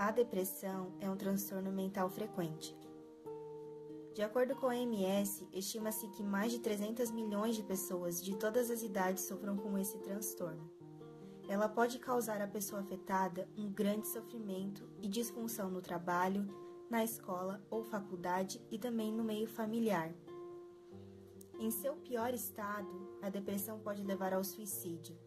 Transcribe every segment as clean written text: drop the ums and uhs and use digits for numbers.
A depressão é um transtorno mental frequente. De acordo com a OMS, estima-se que mais de 300 milhões de pessoas de todas as idades sofram com esse transtorno. Ela pode causar à pessoa afetada um grande sofrimento e disfunção no trabalho, na escola ou faculdade e também no meio familiar. Em seu pior estado, a depressão pode levar ao suicídio.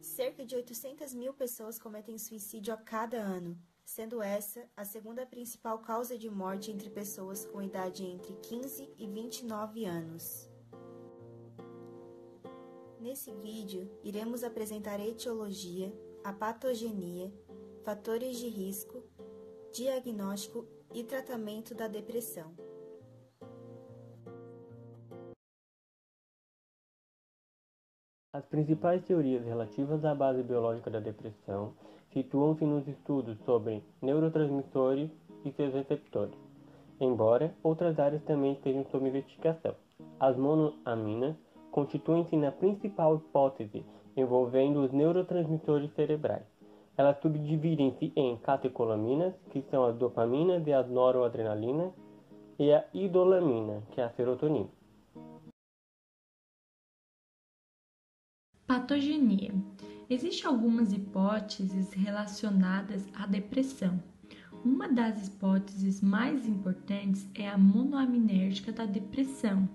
Cerca de 800 mil pessoas cometem suicídio a cada ano, sendo essa a segunda principal causa de morte entre pessoas com idade entre 15 e 29 anos. Nesse vídeo, iremos apresentar a etiologia, a patogenia, fatores de risco, diagnóstico e tratamento da depressão. As principais teorias relativas à base biológica da depressão situam-se nos estudos sobre neurotransmissores e seus receptores, embora outras áreas também estejam sob investigação. As monoaminas constituem-se na principal hipótese envolvendo os neurotransmissores cerebrais. Elas subdividem-se em catecolaminas, que são as dopaminas e as noradrenalinas, e a idolamina, que é a serotonina. Patogenia. Existem algumas hipóteses relacionadas à depressão. Uma das hipóteses mais importantes é a monoaminérgica da depressão,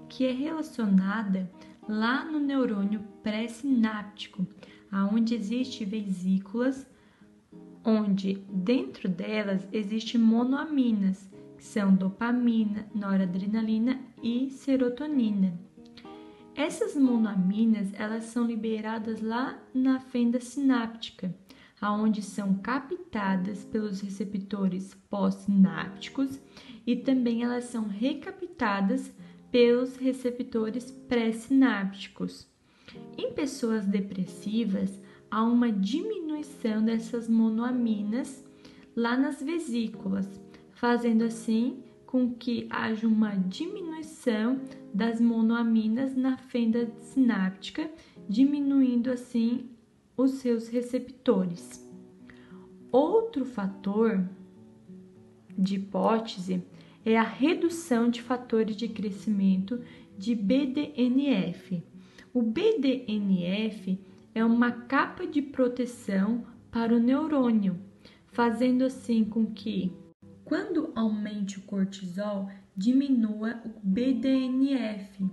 que é relacionada lá no neurônio pré-sináptico, onde existem vesículas, onde dentro delas existem monoaminas, que são dopamina, noradrenalina e serotonina. Essas monoaminas, elas são liberadas lá na fenda sináptica, onde são captadas pelos receptores pós-sinápticos e também elas são recaptadas pelos receptores pré-sinápticos. Em pessoas depressivas, há uma diminuição dessas monoaminas lá nas vesículas, fazendo assim com que haja uma diminuição das monoaminas na fenda sináptica, diminuindo assim os seus receptores. Outro fator de hipótese é a redução de fatores de crescimento de BDNF. O BDNF é uma capa de proteção para o neurônio, fazendo assim com que, quando aumente o cortisol, diminua o BDNF,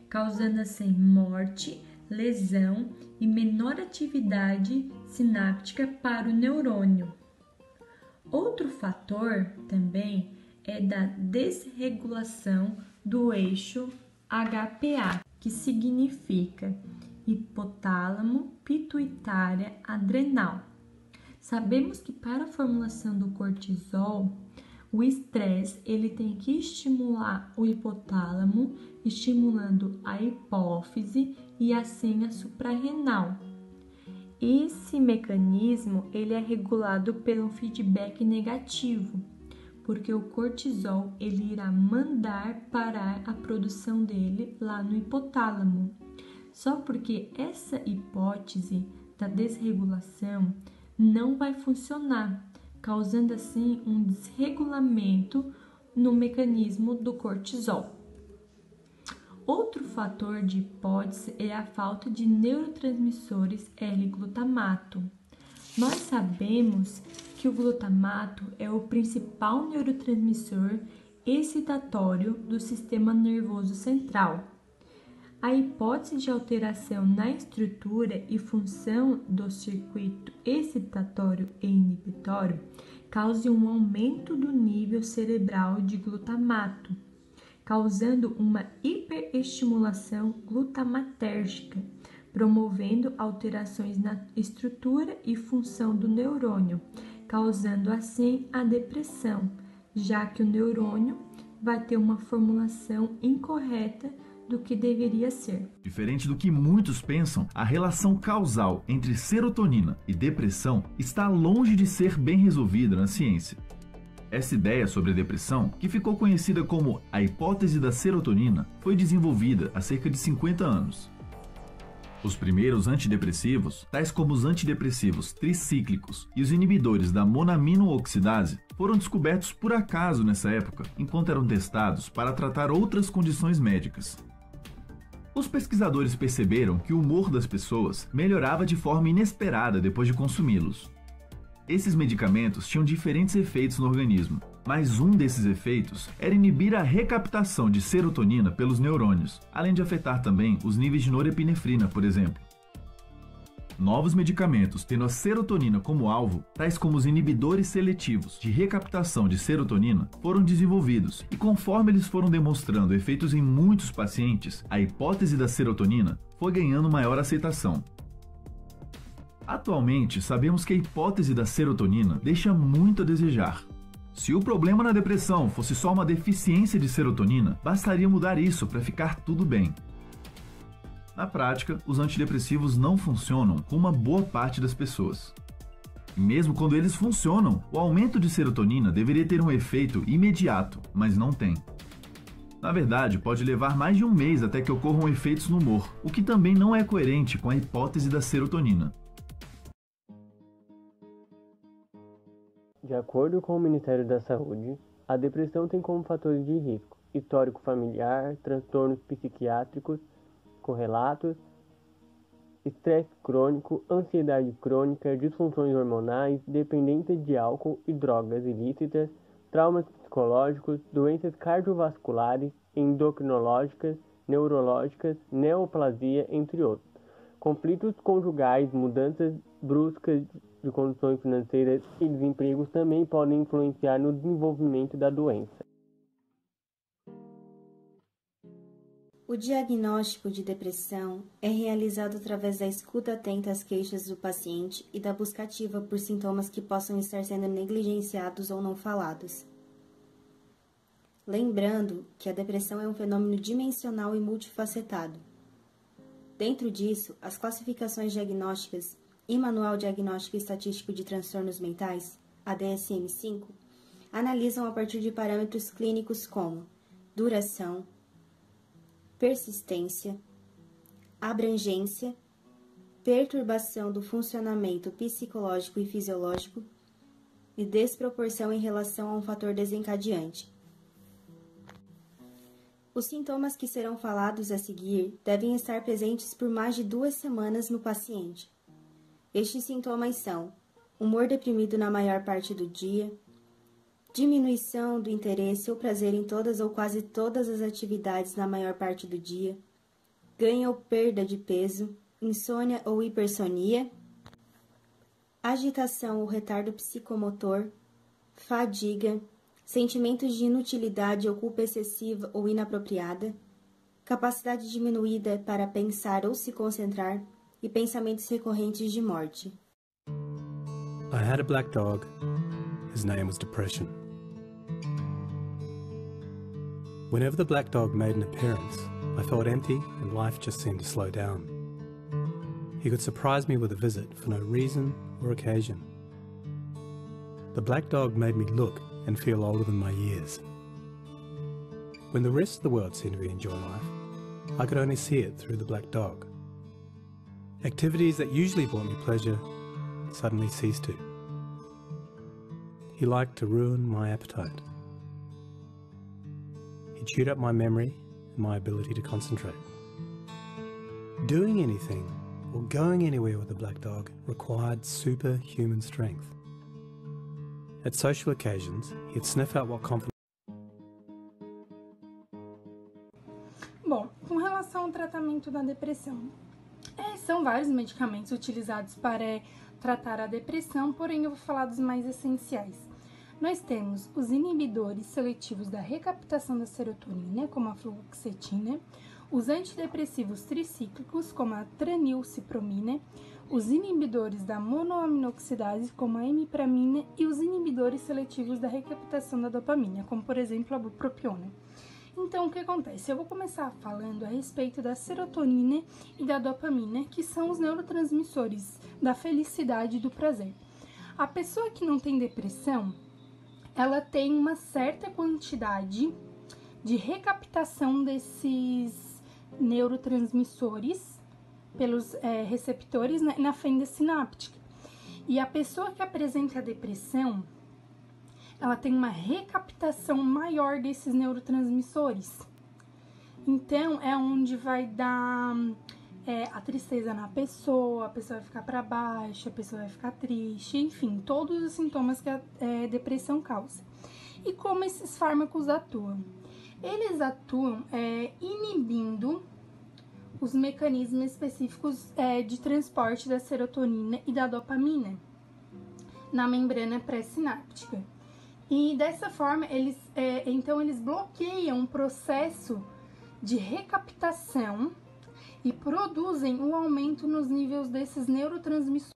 causando assim morte, lesão e menor atividade sináptica para o neurônio. Outro fator também é da desregulação do eixo HPA, que significa hipotálamo pituitária adrenal. Sabemos que para a formulação do cortisol, o estresse ele tem que estimular o hipotálamo, estimulando a hipófise e assim a suprarrenal. Esse mecanismo ele é regulado pelo feedback negativo, porque o cortisol ele irá mandar parar a produção dele lá no hipotálamo. Só porque essa hipótese da desregulação não vai funcionar, causando assim um desregulamento no mecanismo do cortisol. Outro fator de hipótese é a falta de neurotransmissores L-glutamato. Nós sabemos que o glutamato é o principal neurotransmissor excitatório do sistema nervoso central. A hipótese de alteração na estrutura e função do circuito excitatório e inibitório causa um aumento do nível cerebral de glutamato, causando uma hiperestimulação glutamatérgica, promovendo alterações na estrutura e função do neurônio, causando assim a depressão, já que o neurônio vai ter uma formulação incorreta do que deveria ser. Diferente do que muitos pensam, a relação causal entre serotonina e depressão está longe de ser bem resolvida na ciência. Essa ideia sobre a depressão, que ficou conhecida como a hipótese da serotonina, foi desenvolvida há cerca de 50 anos. Os primeiros antidepressivos, tais como os antidepressivos tricíclicos e os inibidores da monamino-oxidase, foram descobertos por acaso nessa época, enquanto eram testados para tratar outras condições médicas. Os pesquisadores perceberam que o humor das pessoas melhorava de forma inesperada depois de consumi-los. Esses medicamentos tinham diferentes efeitos no organismo, mas um desses efeitos era inibir a recaptação de serotonina pelos neurônios, além de afetar também os níveis de norepinefrina, por exemplo. Novos medicamentos tendo a serotonina como alvo, tais como os inibidores seletivos de recaptação de serotonina, foram desenvolvidos e conforme eles foram demonstrando efeitos em muitos pacientes, a hipótese da serotonina foi ganhando maior aceitação. Atualmente, sabemos que a hipótese da serotonina deixa muito a desejar. Se o problema na depressão fosse só uma deficiência de serotonina, bastaria mudar isso para ficar tudo bem. Na prática, os antidepressivos não funcionam com uma boa parte das pessoas. E mesmo quando eles funcionam, o aumento de serotonina deveria ter um efeito imediato, mas não tem. Na verdade, pode levar mais de um mês até que ocorram efeitos no humor, o que também não é coerente com a hipótese da serotonina. De acordo com o Ministério da Saúde, a depressão tem como fatores de risco histórico familiar, transtornos psiquiátricos correlatos, estresse crônico, ansiedade crônica, disfunções hormonais, dependência de álcool e drogas ilícitas, traumas psicológicos, doenças cardiovasculares, endocrinológicas, neurológicas, neoplasia, entre outros. Conflitos conjugais, mudanças bruscas de condições financeiras e desempregos também podem influenciar no desenvolvimento da doença. O diagnóstico de depressão é realizado através da escuta atenta às queixas do paciente e da busca ativa por sintomas que possam estar sendo negligenciados ou não falados. Lembrando que a depressão é um fenômeno dimensional e multifacetado. Dentro disso, as classificações diagnósticas e Manual Diagnóstico e Estatístico de Transtornos Mentais, a DSM-5, analisam a partir de parâmetros clínicos como duração, persistência, abrangência, perturbação do funcionamento psicológico e fisiológico e desproporção em relação a um fator desencadeante. Os sintomas que serão falados a seguir devem estar presentes por mais de 2 semanas no paciente. Estes sintomas são humor deprimido na maior parte do dia, diminuição do interesse ou prazer em todas ou quase todas as atividades na maior parte do dia, ganho ou perda de peso, insônia ou hipersonia, agitação ou retardo psicomotor, fadiga, sentimentos de inutilidade ou culpa excessiva ou inapropriada, capacidade diminuída para pensar ou se concentrar e pensamentos recorrentes de morte. I had a black dog. His name was Depression. Whenever the black dog made an appearance, I felt empty and life just seemed to slow down. He could surprise me with a visit for no reason or occasion. The black dog made me look and feel older than my years. When the rest of the world seemed to be enjoying life, I could only see it through the black dog. Activities that usually brought me pleasure suddenly ceased to. He liked to ruin my appetite. He chewed up my memory and my ability to concentrate. Doing anything or going anywhere with a black dog required superhuman strength. At social occasions, he'd sniff out what compliment. Bom, com relação ao tratamento da depressão, são vários medicamentos utilizados para tratar a depressão, porém eu vou falar dos mais essenciais. Nós temos os inibidores seletivos da recaptação da serotonina, como a fluoxetina, os antidepressivos tricíclicos, como a tranilcipromina, os inibidores da monoaminoxidase, como a imipramina, e os inibidores seletivos da recaptação da dopamina, como por exemplo a bupropiona. Então, o que acontece? Eu vou começar falando a respeito da serotonina e da dopamina, que são os neurotransmissores da felicidade e do prazer. A pessoa que não tem depressão, ela tem uma certa quantidade de recaptação desses neurotransmissores pelos receptores na fenda sináptica. E a pessoa que apresenta a depressão, ela tem uma recaptação maior desses neurotransmissores. Então, é onde vai dar a tristeza na pessoa, a pessoa vai ficar para baixo, a pessoa vai ficar triste, enfim, todos os sintomas que a depressão causa. E como esses fármacos atuam? Eles atuam inibindo os mecanismos específicos de transporte da serotonina e da dopamina na membrana pré-sináptica. E dessa forma, eles bloqueiam o processo de recaptação e produzem um aumento nos níveis desses neurotransmissores.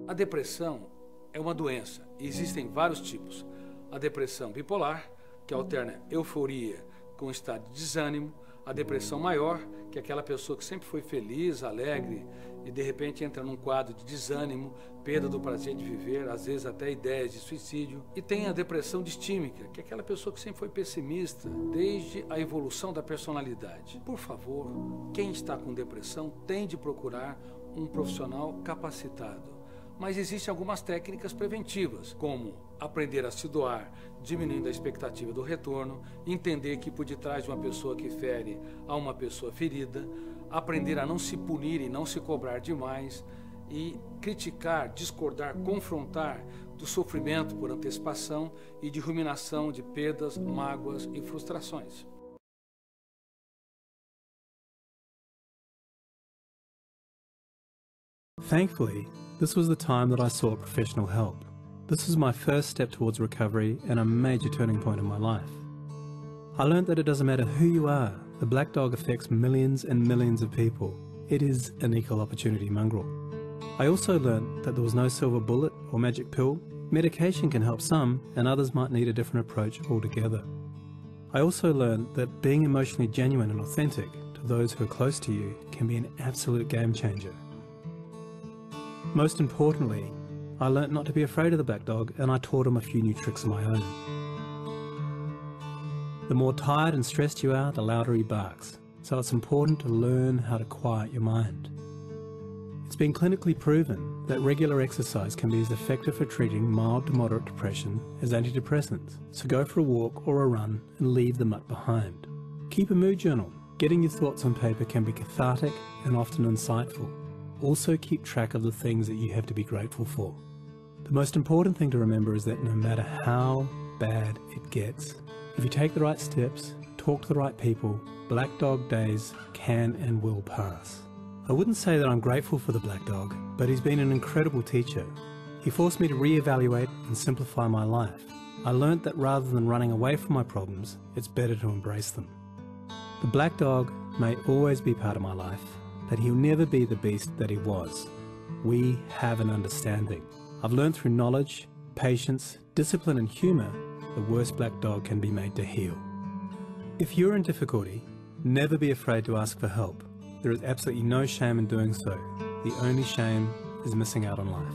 A depressão é uma doença e existem vários tipos. A depressão bipolar, que alterna euforia com estado de desânimo, a depressão maior, que é aquela pessoa que sempre foi feliz, alegre e de repente entra num quadro de desânimo, perda do prazer de viver, às vezes até ideias de suicídio. E tem a depressão distímica, que é aquela pessoa que sempre foi pessimista desde a evolução da personalidade. Por favor, quem está com depressão tem de procurar um profissional capacitado. Mas existem algumas técnicas preventivas, como aprender a se doar, diminuindo a expectativa do retorno, entender que por detrás de uma pessoa que fere há uma pessoa ferida, aprender a não se punir e não se cobrar demais, e criticar, discordar, confrontar do sofrimento por antecipação e de ruminação de perdas, mágoas e frustrações. Thankfully, this was the time that I sought professional help. This was my first step towards recovery and a major turning point in my life. I learned that it doesn't matter who you are, the black dog affects millions and millions of people. It is an equal opportunity mongrel. I also learned that there was no silver bullet or magic pill. Medication can help some, and others might need a different approach altogether. I also learned that being emotionally genuine and authentic to those who are close to you can be an absolute game changer. Most importantly, I learnt not to be afraid of the black dog, and I taught him a few new tricks of my own. The more tired and stressed you are, the louder he barks, so it's important to learn how to quiet your mind. It's been clinically proven that regular exercise can be as effective for treating mild to moderate depression as antidepressants, so go for a walk or a run and leave the muck behind. Keep a mood journal. Getting your thoughts on paper can be cathartic and often insightful. Also keep track of the things that you have to be grateful for. The most important thing to remember is that no matter how bad it gets, if you take the right steps, talk to the right people, black dog days can and will pass. I wouldn't say that I'm grateful for the black dog, but he's been an incredible teacher. He forced me to re-evaluate and simplify my life. I learnt that rather than running away from my problems, it's better to embrace them. The black dog may always be part of my life, but he'll never be the beast that he was. We have an understanding. I've learned through knowledge, patience, discipline and humour, the worst black dog can be made to heal. If you're in difficulty, never be afraid to ask for help. There is absolutely no shame in doing so. The only shame is missing out on life.